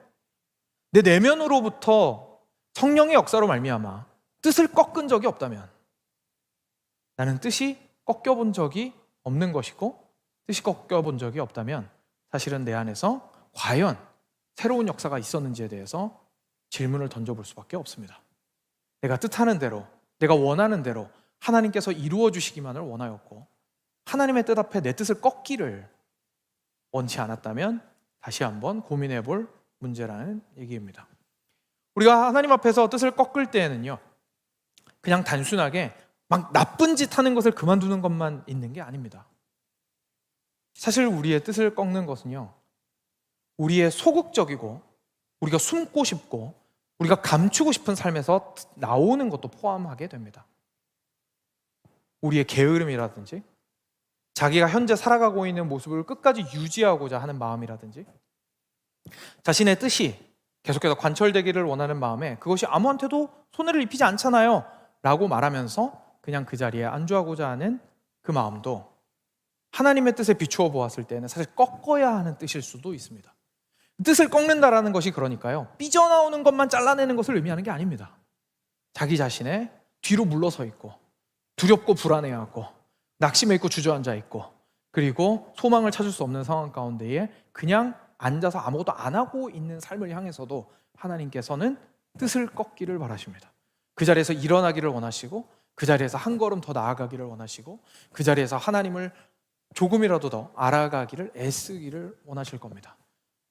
내 내면으로부터 성령의 역사로 말미암아 뜻을 꺾은 적이 없다면, 나는 뜻이 꺾여본 적이 없는 것이고, 뜻이 꺾여본 적이 없다면 사실은 내 안에서 과연 새로운 역사가 있었는지에 대해서 질문을 던져볼 수밖에 없습니다. 내가 뜻하는 대로, 내가 원하는 대로 하나님께서 이루어 주시기만을 원하였고, 하나님의 뜻 앞에 내 뜻을 꺾기를 원치 않았다면 다시 한번 고민해 볼 문제라는 얘기입니다. 우리가 하나님 앞에서 뜻을 꺾을 때에는요, 그냥 단순하게 막 나쁜 짓 하는 것을 그만두는 것만 있는 게 아닙니다. 사실 우리의 뜻을 꺾는 것은요, 우리의 소극적이고 우리가 숨고 싶고 우리가 감추고 싶은 삶에서 나오는 것도 포함하게 됩니다. 우리의 게으름이라든지 자기가 현재 살아가고 있는 모습을 끝까지 유지하고자 하는 마음이라든지 자신의 뜻이 계속해서 관철되기를 원하는 마음에 그것이 아무한테도 손해를 입히지 않잖아요 라고 말하면서 그냥 그 자리에 안주하고자 하는 그 마음도 하나님의 뜻에 비추어 보았을 때는 사실 꺾어야 하는 뜻일 수도 있습니다. 뜻을 꺾는다라는 것이 그러니까요, 삐져나오는 것만 잘라내는 것을 의미하는 게 아닙니다. 자기 자신의 뒤로 물러서 있고 두렵고 불안해하고 낙심해 있고 주저앉아 있고 그리고 소망을 찾을 수 없는 상황 가운데에 그냥 앉아서 아무것도 안 하고 있는 삶을 향해서도 하나님께서는 뜻을 꺾기를 바라십니다. 그 자리에서 일어나기를 원하시고 그 자리에서 한 걸음 더 나아가기를 원하시고 그 자리에서 하나님을 조금이라도 더 알아가기를 애쓰기를 원하실 겁니다.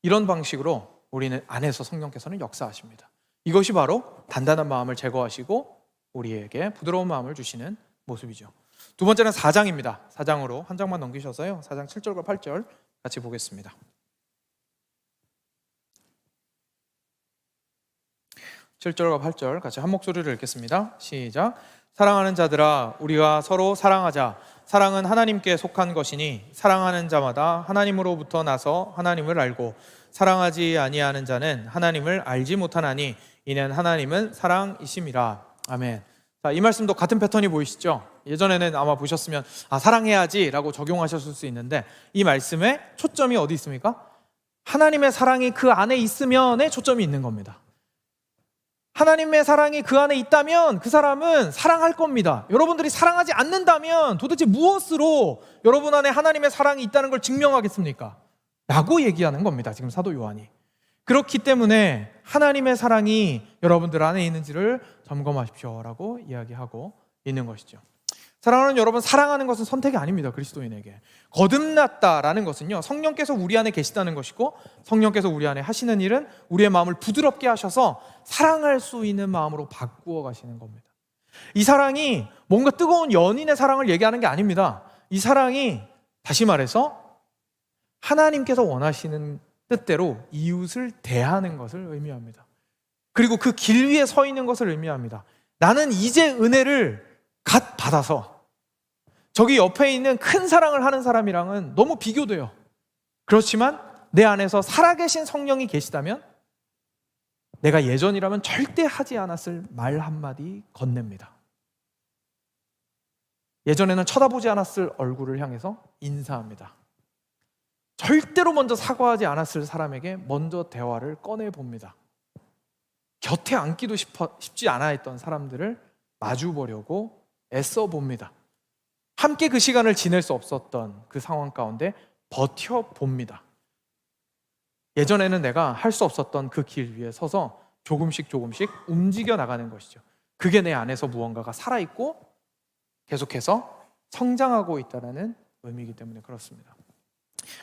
이런 방식으로 우리는 안에서 성령께서는 역사하십니다. 이것이 바로 단단한 마음을 제거하시고 우리에게 부드러운 마음을 주시는 모습이죠. 두 번째는 4장입니다. 4장으로 한 장만 넘기셔서요, 4장 7절과 8절 같이 보겠습니다. 7절과 8절 같이 한 목소리를 읽겠습니다. 시작. 사랑하는 자들아, 우리가 서로 사랑하자. 사랑은 하나님께 속한 것이니 사랑하는 자마다 하나님으로부터 나서 하나님을 알고 사랑하지 아니하는 자는 하나님을 알지 못하나니 이는 하나님은 사랑이심이라. 아멘. 자, 이 말씀도 같은 패턴이 보이시죠? 예전에는 아마 보셨으면 사랑해야지 라고 적용하셨을 수 있는데 이 말씀의 초점이 어디 있습니까? 하나님의 사랑이 그 안에 있으면에 초점이 있는 겁니다. 하나님의 사랑이 그 안에 있다면 그 사람은 사랑할 겁니다. 여러분들이 사랑하지 않는다면 도대체 무엇으로 여러분 안에 하나님의 사랑이 있다는 걸 증명하겠습니까? 라고 얘기하는 겁니다, 지금 사도 요한이. 그렇기 때문에 하나님의 사랑이 여러분들 안에 있는지를 점검하십시오 라고 이야기하고 있는 것이죠. 사랑하는 여러분, 사랑하는 것은 선택이 아닙니다. 그리스도인에게 거듭났다라는 것은요, 성령께서 우리 안에 계시다는 것이고 성령께서 우리 안에 하시는 일은 우리의 마음을 부드럽게 하셔서 사랑할 수 있는 마음으로 바꾸어 가시는 겁니다. 이 사랑이 뭔가 뜨거운 연인의 사랑을 얘기하는 게 아닙니다. 이 사랑이 다시 말해서 하나님께서 원하시는 뜻대로 이웃을 대하는 것을 의미합니다. 그리고 그 길 위에 서 있는 것을 의미합니다. 나는 이제 은혜를 갓 받아서 저기 옆에 있는 큰 사랑을 하는 사람이랑은 너무 비교돼요. 그렇지만 내 안에서 살아계신 성령이 계시다면 내가 예전이라면 절대 하지 않았을 말 한마디 건넵니다. 예전에는 쳐다보지 않았을 얼굴을 향해서 인사합니다. 절대로 먼저 사과하지 않았을 사람에게 먼저 대화를 꺼내봅니다. 곁에 앉기도 쉽지 않아 했던 사람들을 마주보려고 애써봅니다. 함께 그 시간을 지낼 수 없었던 그 상황 가운데 버텨봅니다. 예전에는 내가 할 수 없었던 그 길 위에 서서 조금씩 움직여 나가는 것이죠. 그게 내 안에서 무언가가 살아있고 계속해서 성장하고 있다는 의미이기 때문에 그렇습니다.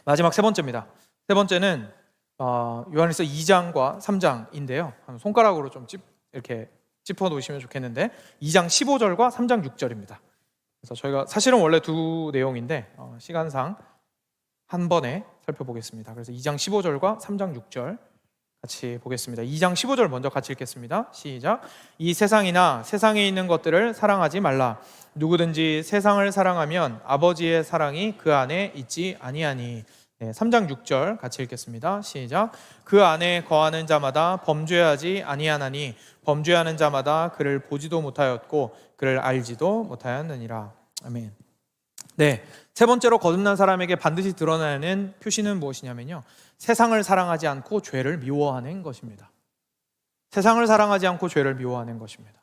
마지막 세 번째입니다. 세 번째는 요한일서 2장과 3장인데요. 손가락으로 좀 이렇게 짚어 놓으시면 좋겠는데 2장 15절과 3장 6절입니다. 그래서 저희가 사실은 원래 두 내용인데 시간상 한 번에 살펴보겠습니다. 그래서 2장 15절과 3장 6절 같이 보겠습니다. 2장 15절 먼저 같이 읽겠습니다. 시작. 이 세상이나 세상에 있는 것들을 사랑하지 말라. 누구든지 세상을 사랑하면 아버지의 사랑이 그 안에 있지 아니하니. 3장 6절 같이 읽겠습니다. 시작. 그 안에 거하는 자마다 범죄하지 아니하나니 범죄하는 자마다 그를 보지도 못하였고 그를 알지도 못하였느니라. 아멘. 네, 세 번째로 거듭난 사람에게 반드시 드러나는 표시는 무엇이냐면요, 세상을 사랑하지 않고 죄를 미워하는 것입니다. 세상을 사랑하지 않고 죄를 미워하는 것입니다.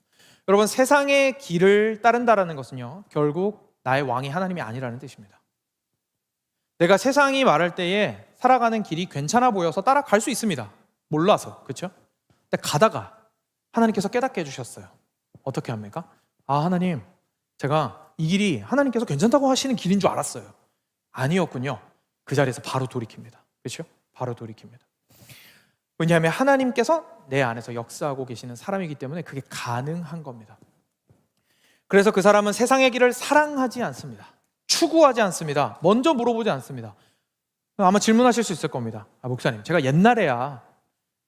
여러분, 세상의 길을 따른다라는 것은요, 결국 나의 왕이 하나님이 아니라는 뜻입니다. 내가 세상이 말할 때에 살아가는 길이 괜찮아 보여서 따라갈 수 있습니다. 몰라서, 그렇죠? 근데 가다가 하나님께서 깨닫게 해주셨어요. 어떻게 합니까? 하나님, 제가 이 길이 하나님께서 괜찮다고 하시는 길인 줄 알았어요. 아니었군요. 그 자리에서 바로 돌이킵니다. 그렇죠? 바로 돌이킵니다. 왜냐하면 하나님께서 내 안에서 역사하고 계시는 사람이기 때문에 그게 가능한 겁니다. 그래서 그 사람은 세상의 길을 사랑하지 않습니다. 추구하지 않습니다. 먼저 물어보지 않습니다. 아마 질문하실 수 있을 겁니다. 목사님, 제가 옛날에야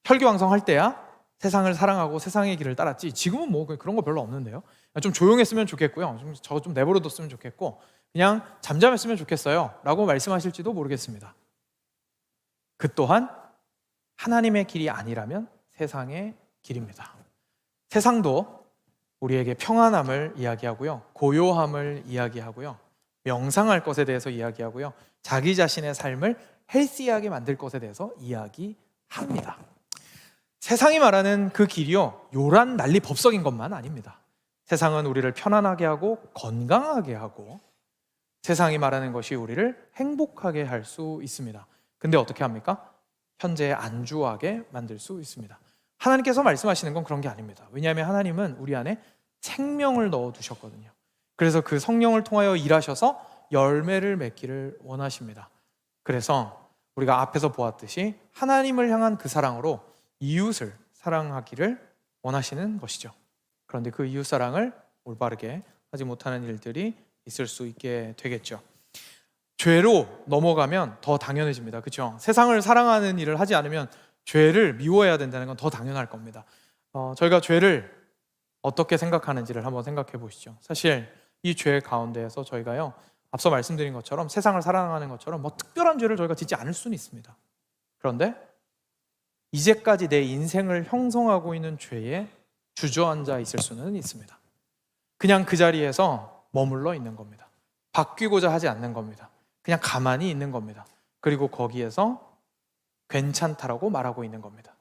혈기왕성할 때야 세상을 사랑하고 세상의 길을 따랐지 지금은 뭐 그런 거 별로 없는데요. 좀 조용했으면 좋겠고요. 저거 좀 내버려뒀으면 좋겠고 그냥 잠잠했으면 좋겠어요 라고 말씀하실지도 모르겠습니다. 그 또한 하나님의 길이 아니라면 세상의 길입니다. 세상도 우리에게 평안함을 이야기하고요, 고요함을 이야기하고요, 명상할 것에 대해서 이야기하고요, 자기 자신의 삶을 헬시하게 만들 것에 대해서 이야기합니다. 세상이 말하는 그 길이요, 요란 난리 법석인 것만 아닙니다. 세상은 우리를 편안하게 하고 건강하게 하고 세상이 말하는 것이 우리를 행복하게 할 수 있습니다. 근데 어떻게 합니까? 현재에 안주하게 만들 수 있습니다. 하나님께서 말씀하시는 건 그런 게 아닙니다. 왜냐하면 하나님은 우리 안에 생명을 넣어두셨거든요. 그래서 그 성령을 통하여 일하셔서 열매를 맺기를 원하십니다. 그래서 우리가 앞에서 보았듯이 하나님을 향한 그 사랑으로 이웃을 사랑하기를 원하시는 것이죠. 그런데 그 이웃 사랑을 올바르게 하지 못하는 일들이 있을 수 있게 되겠죠. 죄로 넘어가면 더 당연해집니다. 그렇죠? 세상을 사랑하는 일을 하지 않으면 죄를 미워해야 된다는 건 더 당연할 겁니다. 저희가 죄를 어떻게 생각하는지를 한번 생각해 보시죠. 사실 이 죄 가운데에서 저희가요, 앞서 말씀드린 것처럼 세상을 사랑하는 것처럼 뭐 특별한 죄를 저희가 짓지 않을 수는 있습니다. 그런데 이제까지 내 인생을 형성하고 있는 죄에 주저앉아 있을 수는 있습니다. 그냥 그 자리에서 머물러 있는 겁니다. 바뀌고자 하지 않는 겁니다. 그냥 가만히 있는 겁니다. 그리고 거기에서 괜찮다라고 말하고 있는 겁니다.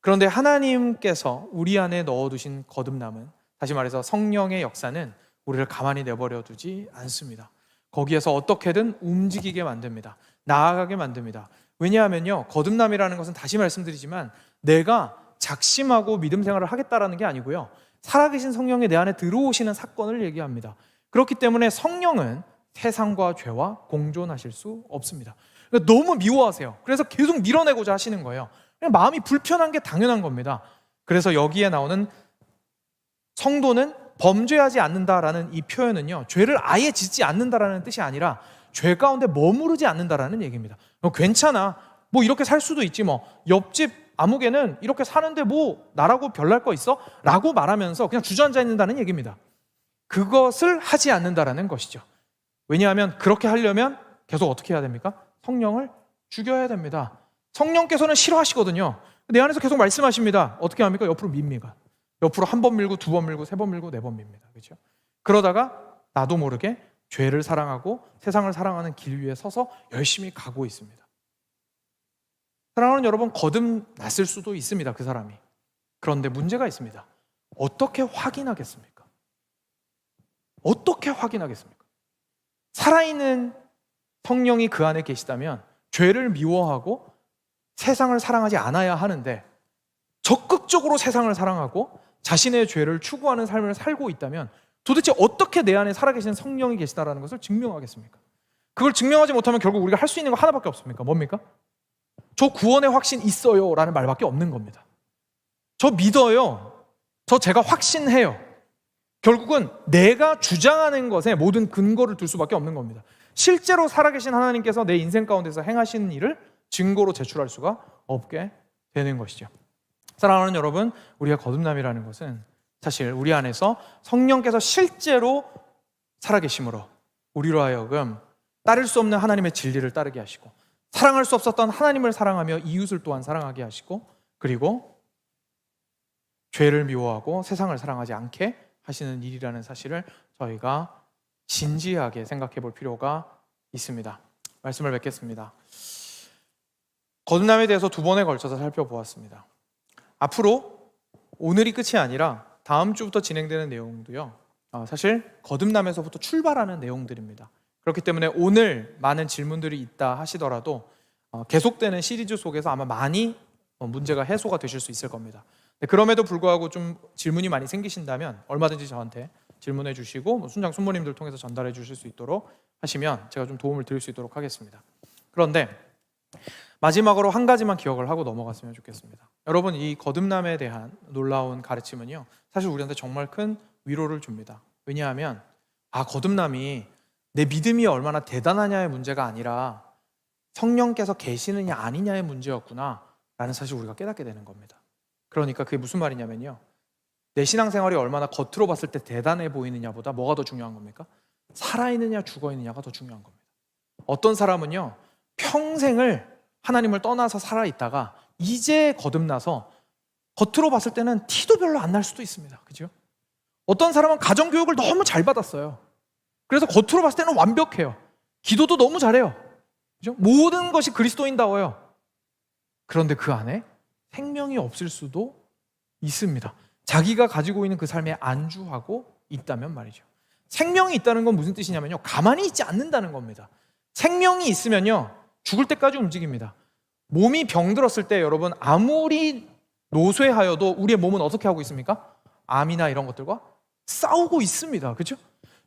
그런데 하나님께서 우리 안에 넣어두신 거듭남은, 다시 말해서 성령의 역사는 우리를 가만히 내버려 두지 않습니다. 거기에서 어떻게든 움직이게 만듭니다. 나아가게 만듭니다. 왜냐하면요, 거듭남이라는 것은 다시 말씀드리지만 내가 작심하고 믿음 생활을 하겠다라는 게 아니고요, 살아계신 성령이 내 안에 들어오시는 사건을 얘기합니다. 그렇기 때문에 성령은 세상과 죄와 공존하실 수 없습니다. 그러니까 너무 미워하세요. 그래서 계속 밀어내고자 하시는 거예요. 그냥 마음이 불편한 게 당연한 겁니다. 그래서 여기에 나오는 성도는 범죄하지 않는다라는 이 표현은요, 죄를 아예 짓지 않는다라는 뜻이 아니라 죄 가운데 머무르지 않는다라는 얘기입니다. 괜찮아, 뭐 이렇게 살 수도 있지, 뭐 옆집 아무개는 이렇게 사는데 뭐 나라고 별날 거 있어? 라고 말하면서 그냥 주저앉아 있는다는 얘기입니다. 그것을 하지 않는다라는 것이죠. 왜냐하면 그렇게 하려면 계속 어떻게 해야 됩니까? 성령을 죽여야 됩니다. 성령께서는 싫어하시거든요. 내 안에서 계속 말씀하십니다. 어떻게 합니까? 옆으로 밉니까? 옆으로 한 번 밀고, 두 번 밀고, 세 번 밀고, 네 번 밉니다. 그렇죠? 그러다가 나도 모르게 죄를 사랑하고 세상을 사랑하는 길 위에 서서 열심히 가고 있습니다. 사랑하는 여러분, 거듭났을 수도 있습니다. 그 사람이. 그런데 문제가 있습니다. 어떻게 확인하겠습니까? 어떻게 확인하겠습니까? 살아있는 성령이 그 안에 계시다면 죄를 미워하고 세상을 사랑하지 않아야 하는데 적극적으로 세상을 사랑하고 자신의 죄를 추구하는 삶을 살고 있다면 도대체 어떻게 내 안에 살아계신 성령이 계시다라는 것을 증명하겠습니까? 그걸 증명하지 못하면 결국 우리가 할 수 있는 거 하나밖에 없습니까? 뭡니까? 저 구원의 확신 있어요 라는 말밖에 없는 겁니다. 저 믿어요. 저 제가 확신해요. 결국은 내가 주장하는 것에 모든 근거를 둘 수밖에 없는 겁니다. 실제로 살아계신 하나님께서 내 인생 가운데서 행하시는 일을 증거로 제출할 수가 없게 되는 것이죠. 사랑하는 여러분, 우리가 거듭남이라는 것은 사실 우리 안에서 성령께서 실제로 살아계심으로 우리로 하여금 따를 수 없는 하나님의 진리를 따르게 하시고 사랑할 수 없었던 하나님을 사랑하며 이웃을 또한 사랑하게 하시고 그리고 죄를 미워하고 세상을 사랑하지 않게 하시는 일이라는 사실을 저희가 진지하게 생각해 볼 필요가 있습니다. 말씀을 맺겠습니다. 거듭남에 대해서 두 번에 걸쳐서 살펴보았습니다. 앞으로 오늘이 끝이 아니라 다음 주부터 진행되는 내용도요, 사실 거듭남에서부터 출발하는 내용들입니다. 그렇기 때문에 오늘 많은 질문들이 있다 하시더라도 계속되는 시리즈 속에서 아마 많이 문제가 해소가 되실 수 있을 겁니다. 그럼에도 불구하고 좀 질문이 많이 생기신다면 얼마든지 저한테 질문해 주시고 순장 순모님들 통해서 전달해 주실 수 있도록 하시면 제가 좀 도움을 드릴 수 있도록 하겠습니다. 그런데 마지막으로 한 가지만 기억을 하고 넘어갔으면 좋겠습니다. 여러분, 이 거듭남에 대한 놀라운 가르침은요, 사실 우리한테 정말 큰 위로를 줍니다. 왜냐하면 거듭남이 내 믿음이 얼마나 대단하냐의 문제가 아니라 성령께서 계시느냐 아니냐의 문제였구나 라는 사실 우리가 깨닫게 되는 겁니다. 그러니까 그게 무슨 말이냐면요, 내 신앙생활이 얼마나 겉으로 봤을 때 대단해 보이느냐보다 뭐가 더 중요한 겁니까? 살아있느냐 죽어있느냐가 더 중요한 겁니다. 어떤 사람은요, 평생을 하나님을 떠나서 살아있다가 이제 거듭나서 겉으로 봤을 때는 티도 별로 안 날 수도 있습니다. 그죠? 어떤 사람은 가정교육을 너무 잘 받았어요. 그래서 겉으로 봤을 때는 완벽해요. 기도도 너무 잘해요. 그죠? 모든 것이 그리스도인다워요. 그런데 그 안에 생명이 없을 수도 있습니다. 자기가 가지고 있는 그 삶에 안주하고 있다면 말이죠. 생명이 있다는 건 무슨 뜻이냐면요, 가만히 있지 않는다는 겁니다. 생명이 있으면요, 죽을 때까지 움직입니다. 몸이 병들었을 때 여러분, 아무리 노쇠하여도 우리의 몸은 어떻게 하고 있습니까? 암이나 이런 것들과 싸우고 있습니다. 그렇죠?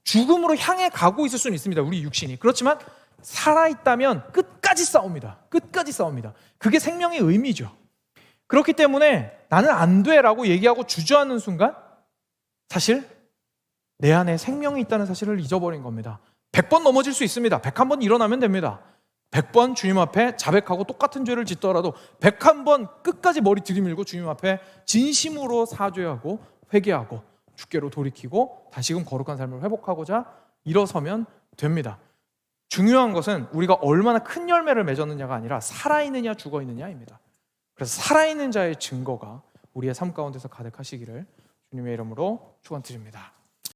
죽음으로 향해 가고 있을 수는 있습니다, 우리 육신이. 그렇지만 살아있다면 끝까지 싸웁니다. 끝까지 싸웁니다. 그게 생명의 의미죠. 그렇기 때문에 나는 안 돼라고 얘기하고 주저하는 순간 사실 내 안에 생명이 있다는 사실을 잊어버린 겁니다. 100번 넘어질 수 있습니다. 101번 일어나면 됩니다. 100번 주님 앞에 자백하고 똑같은 죄를 짓더라도 101번 끝까지 머리 들이밀고 주님 앞에 진심으로 사죄하고 회개하고 주께로 돌이키고 다시금 거룩한 삶을 회복하고자 일어서면 됩니다. 중요한 것은 우리가 얼마나 큰 열매를 맺었느냐가 아니라 살아있느냐 죽어있느냐입니다. 그래서 살아있는 자의 증거가 우리의 삶 가운데서 가득하시기를 주님의 이름으로 축원드립니다.